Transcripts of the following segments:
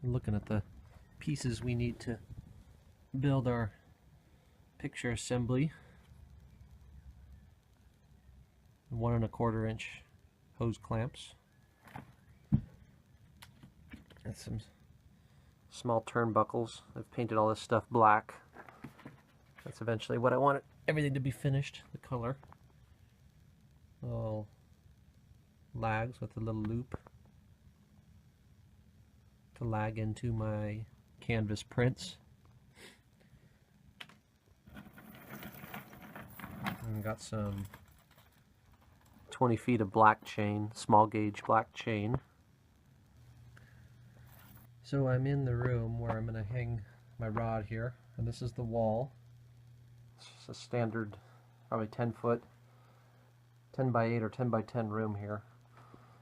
Looking at the pieces we need to build our picture assembly. 1 1/4 inch hose clamps. And some small turnbuckles. I've painted all this stuff black. That's eventually what I want everything to be finished, the color. Little lags with a little loop to lag into my canvas prints. And got some 20 feet of black chain, small gauge black chain. So I'm in the room where I'm going to hang my rod here, and this is the wall. It's just a standard, probably 10 foot, 10 by 8 or 10 by 10 room here.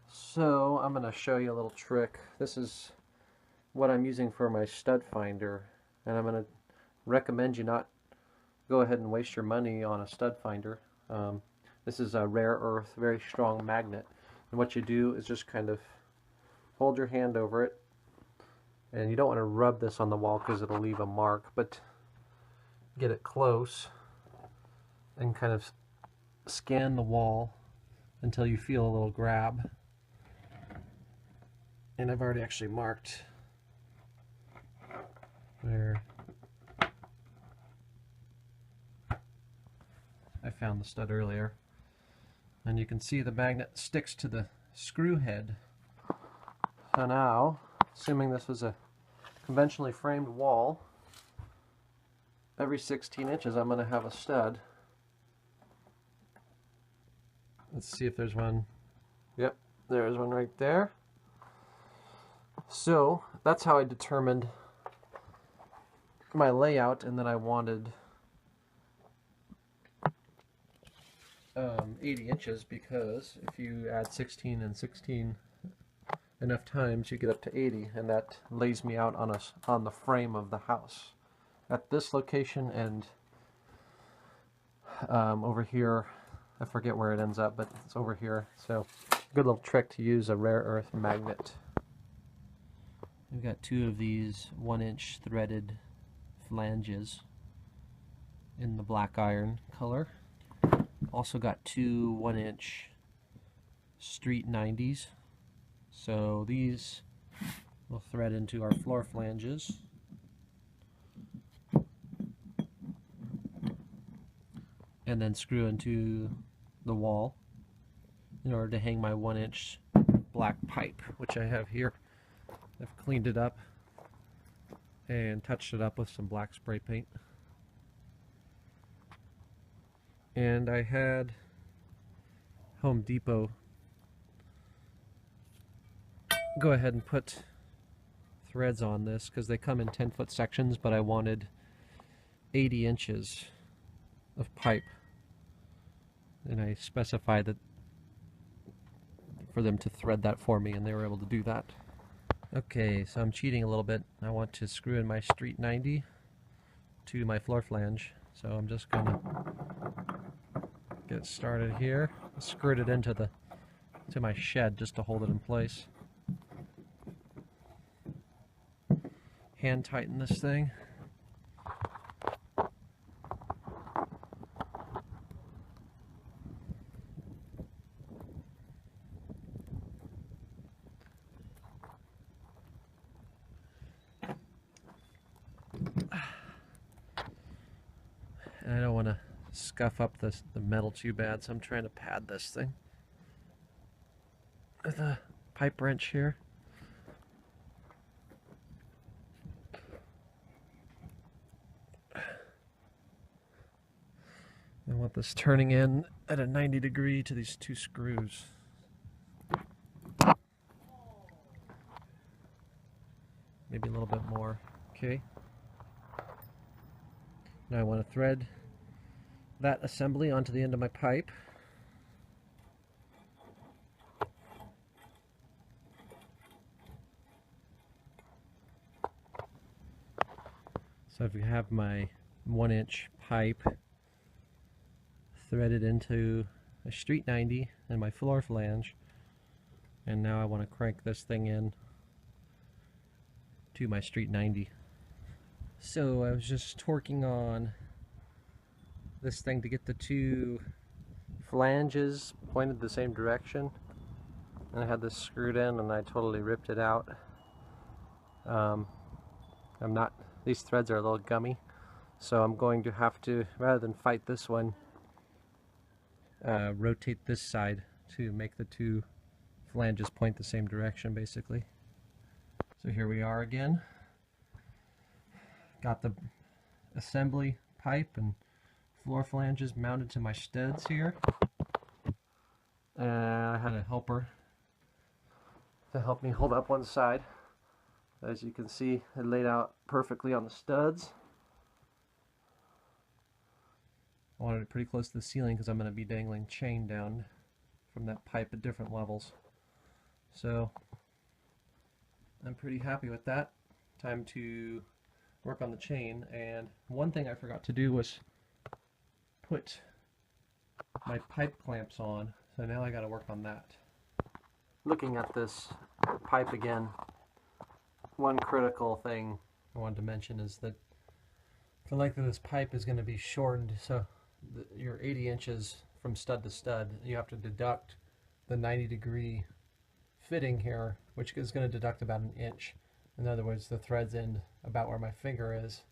So I'm going to show you a little trick. This is what I'm using for my stud finder, and I'm going to recommend you not go ahead and waste your money on a stud finder. This is a rare earth, very strong magnet, and what you do is just kind of hold your hand over it, and you don't want to rub this on the wall because it'll leave a mark, but get it close and kind of scan the wall until you feel a little grab. And I've already actually marked where I found the stud earlier. And you can see the magnet sticks to the screw head. So now, assuming this was a conventionally framed wall, every 16 inches I'm going to have a stud. Let's see if there's one. Yep, there's one right there. So that's how I determined my layout, and then I wanted 80 inches because if you add 16 and 16 enough times you get up to 80, and that lays me out on the frame of the house at this location, and over here, I forget where it ends up, but it's over here. So good little trick to use a rare earth magnet. We've got 2 of these 1-inch threaded flanges in the black iron color. Also got 2 1-inch street 90s. So these will thread into our floor flanges. And then screw into the wall in order to hang my 1-inch black pipe, which I have here. I've cleaned it up and touched it up with some black spray paint. And I had Home Depot go ahead and put threads on this because they come in 10-foot sections, but I wanted 80 inches of pipe, and I specified that for them to thread that for me, and they were able to do that. Okay, so I'm cheating a little bit. I want to screw in my street 90 to my floor flange, so I'm just gonna get started here. Screwed it into my shed just to hold it in place. Hand tighten this thing. And I don't want to scuff up the metal too bad, so I'm trying to pad this thing with a pipe wrench here. I want this turning in at a 90 degree to these 2 screws. Maybe a little bit more. Okay. Now I want to thread that assembly onto the end of my pipe. So I have my 1-inch pipe threaded into a street 90 and my floor flange, and now I want to crank this thing in to my street 90. So I was just torquing on this thing to get the two flanges pointed the same direction, and I had this screwed in and I totally ripped it out. These threads are a little gummy, so I'm going to have to, rather than fight this one, rotate this side to make the two flanges point the same direction, basically. So here we are again. Got the assembly pipe and floor flanges mounted to my studs here. And I had a helper to help me hold up one side. As you can see, it laid out perfectly on the studs. I wanted it pretty close to the ceiling because I'm going to be dangling chain down from that pipe at different levels. So I'm pretty happy with that. Time to work on the chain. And one thing I forgot to do was put my pipe clamps on, so now I got to work on that. Looking at this pipe again, one critical thing I wanted to mention is that the length of this pipe is going to be shortened, so your 80 inches from stud to stud, you have to deduct the 90-degree fitting here, which is going to deduct about an inch. In other words, the threads end about where my finger is,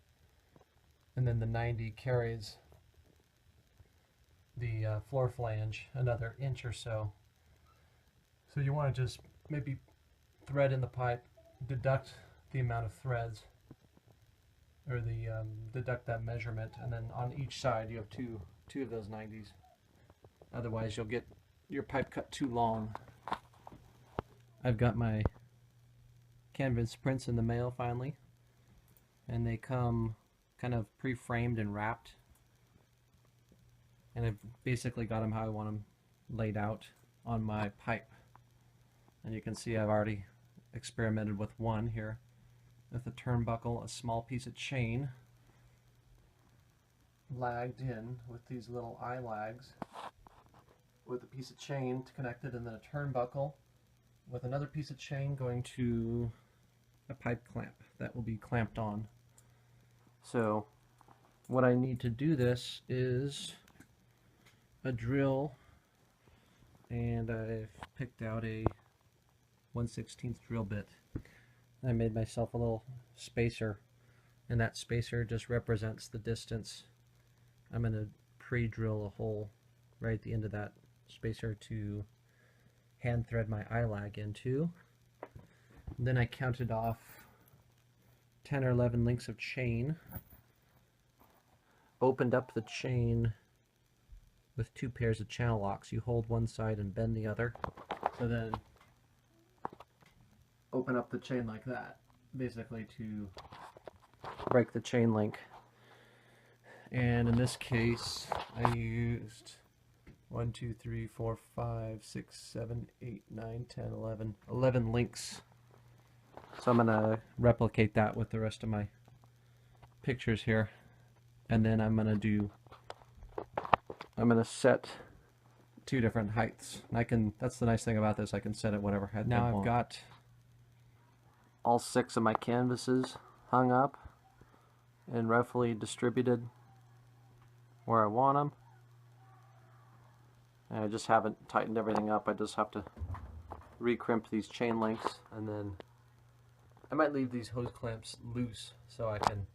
and then the 90 carries the floor flange another inch or so. So you want to just maybe thread in the pipe, deduct the amount of threads, or deduct that measurement, and then on each side you have two of those 90s. Otherwise you'll get your pipe cut too long. I've got my canvas prints in the mail finally, and they come kind of pre-framed and wrapped, and I've basically got them how I want them laid out on my pipe. And you can see I've already experimented with one here with a turnbuckle, a small piece of chain lagged in with these little eye lags, with a piece of chain to connect it, and then a turnbuckle with another piece of chain going to a pipe clamp that will be clamped on. So what I need to do this is a drill, and I've picked out a 1/16 drill bit. I made myself a little spacer, and that spacer just represents the distance I'm going to pre-drill a hole right at the end of that spacer to hand thread my eyelag into. And then I counted off 10 or 11 links of chain, opened up the chain with 2 pairs of channel locks. You hold one side and bend the other. So then open up the chain like that, basically to break the chain link. And in this case, I used 1, 2, 3, 4, 5, 6, 7, 8, 9, 10, 11 links. So I'm going to replicate that with the rest of my pictures here. And then I'm going to set 2 different heights. And that's the nice thing about this, I can set it whatever height I want. Now I've got all 6 of my canvases hung up and roughly distributed where I want them. And I just haven't tightened everything up. I just have to recrimp these chain links, and then I might leave these hose clamps loose so I can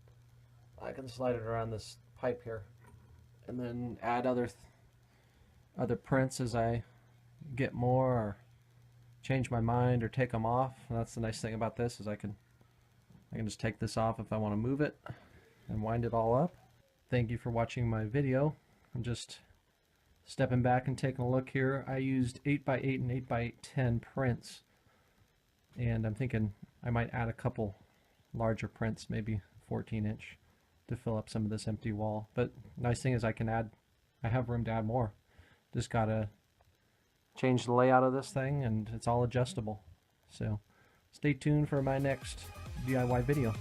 slide it around this pipe here, and then add other prints as I get more, or change my mind or take them off. And that's the nice thing about this, is I can just take this off if I want to move it and wind it all up. Thank you for watching my video. I'm just stepping back and taking a look here. I used 8x8 and 8x10 prints, and I'm thinking I might add a couple larger prints, maybe 14-inch, to fill up some of this empty wall. But nice thing is I have room to add more. Just gotta change the layout of this thing, and it's all adjustable. So stay tuned for my next DIY video.